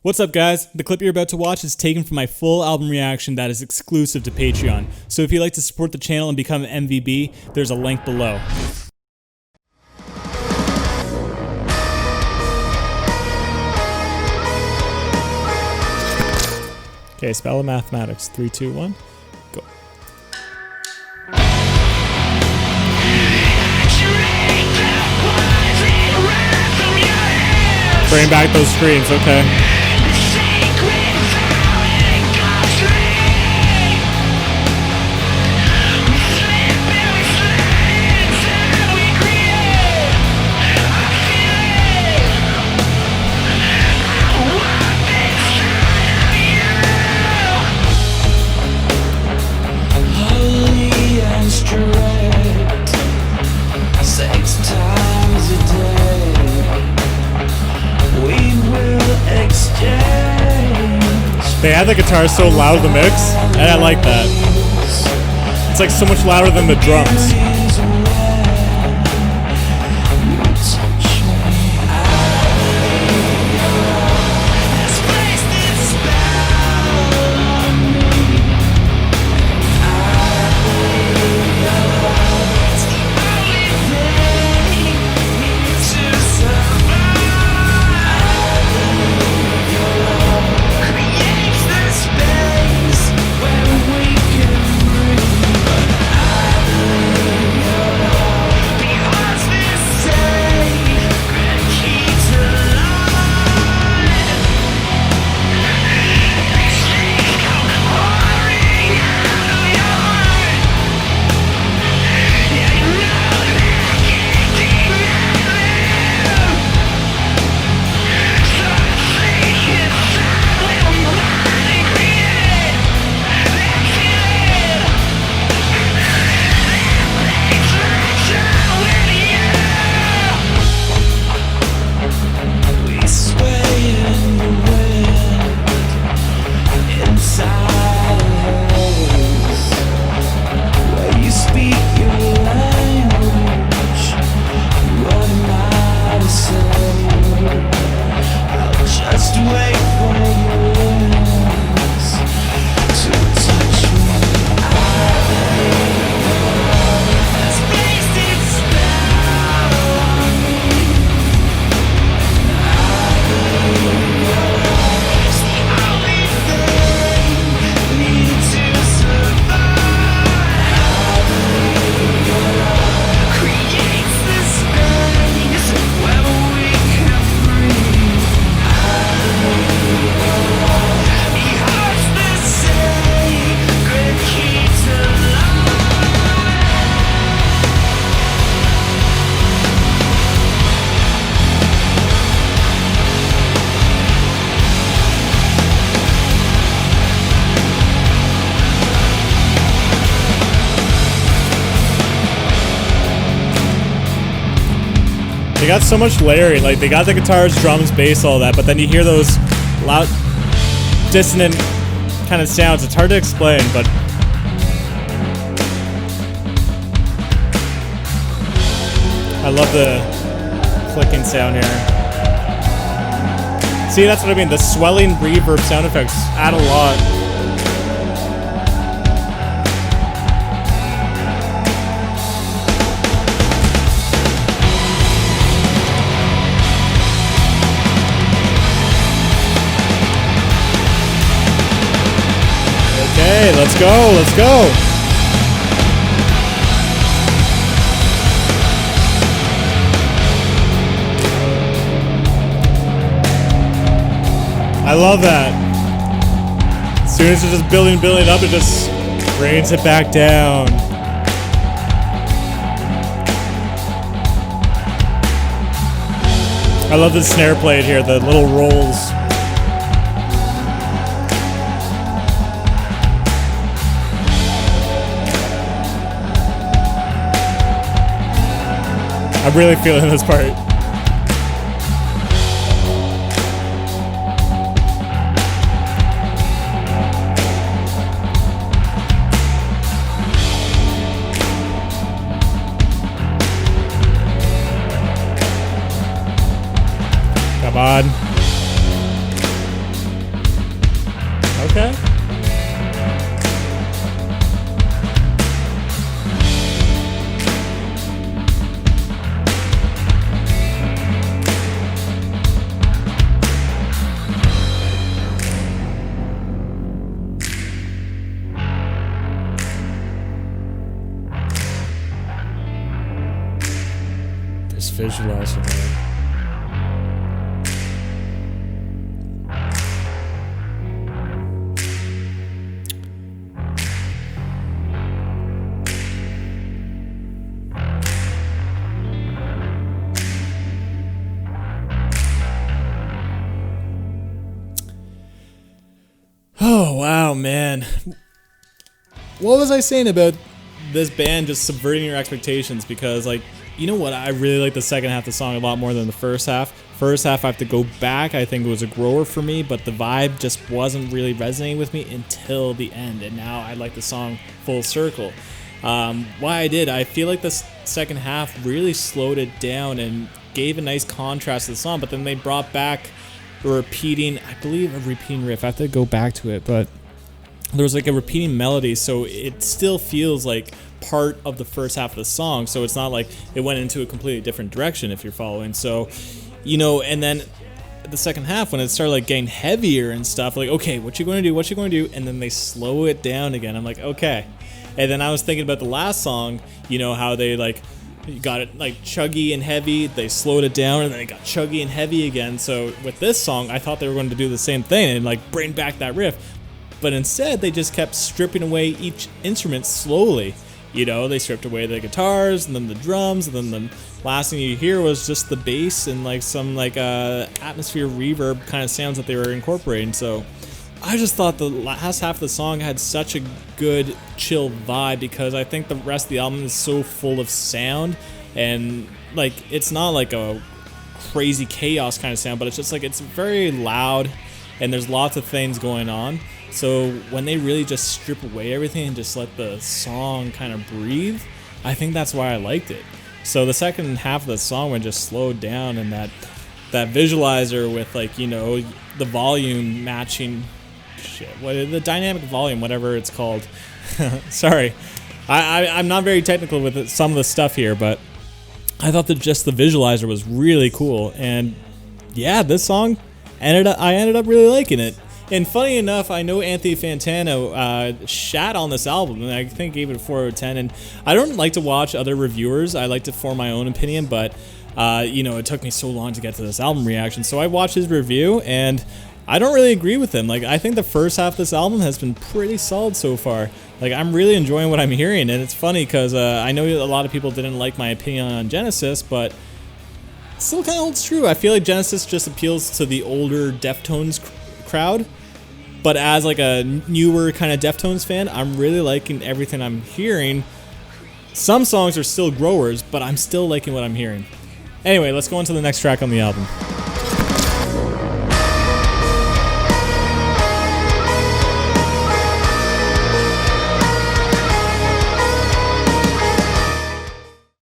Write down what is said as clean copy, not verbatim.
What's up, guys? The clip you're about to watch is taken from my full album reaction that is exclusive to Patreon. So if you'd like to support the channel and become an MVB, there's a link below. Okay, spell of mathematics. 3, 2, 1, go. Bring back those screams, okay. They had the guitar so loud in the mix, and I like that. It's like so much louder than the drums. They got so much layering, like they got the guitars, drums, bass, all that, but then you hear those loud, dissonant kind of sounds. It's hard to explain, but I love the clicking sound here. See, that's what I mean, the swelling reverb sound effects add a lot. Okay, let's go, let's go. I love that. As soon as it's just building up, it just brings it back down. I love the snare plate here, the little rolls. I'm really feeling this part. Come on. Okay. This visualizer, man. Oh, wow, man. What was I saying about this band just subverting your expectations? Because, like, you know what? I really like the second half of the song a lot more than the first half. First half, I have to go back. I think it was a grower for me, but the vibe just wasn't really resonating with me until the end. And now I like the song full circle. Why I did, I feel like the second half really slowed it down and gave a nice contrast to the song, but then they brought back a repeating riff. I have to go back to it, but there was like a repeating melody, so it still feels like part of the first half of the song, so it's not like it went into a completely different direction, if you're following. So, you know, and then the second half, when it started like getting heavier and stuff, like, okay, what you going to do, and then they slow it down again. I'm like, okay. And then I was thinking about the last song, you know, how they like got it like chuggy and heavy, they slowed it down, and then it got chuggy and heavy again. So with this song, I thought they were going to do the same thing and like bring back that riff, but instead they just kept stripping away each instrument slowly. You know, they stripped away the guitars and then the drums, and then the last thing you hear was just the bass and like some like atmosphere reverb kind of sounds that they were incorporating. So I just thought the last half of the song had such a good chill vibe, because I think the rest of the album is so full of sound, and like it's not like a crazy chaos kind of sound, but it's just like it's very loud and there's lots of things going on. So when they really just strip away everything and just let the song kind of breathe, I think that's why I liked it. So the second half of the song, when it just slowed down, and that visualizer with like, you know, the volume matching the dynamic volume, whatever it's called. Sorry, I'm not very technical with some of the stuff here, but I thought that just the visualizer was really cool. And yeah, this song I ended up really liking it. And funny enough, I know Anthony Fantano shat on this album, and I think gave it a 4 out of 10. And I don't like to watch other reviewers. I like to form my own opinion, but you know, it took me so long to get to this album reaction. So I watched his review, and I don't really agree with him. Like, I think the first half of this album has been pretty solid so far. Like, I'm really enjoying what I'm hearing, and it's funny because I know a lot of people didn't like my opinion on Genesis, but it still kind of holds true. I feel like Genesis just appeals to the older Deftones crowd, but as like a newer kind of Deftones fan, I'm really liking everything I'm hearing. Some songs are still growers, but I'm still liking what I'm hearing. Anyway, let's go on to the next track on the album.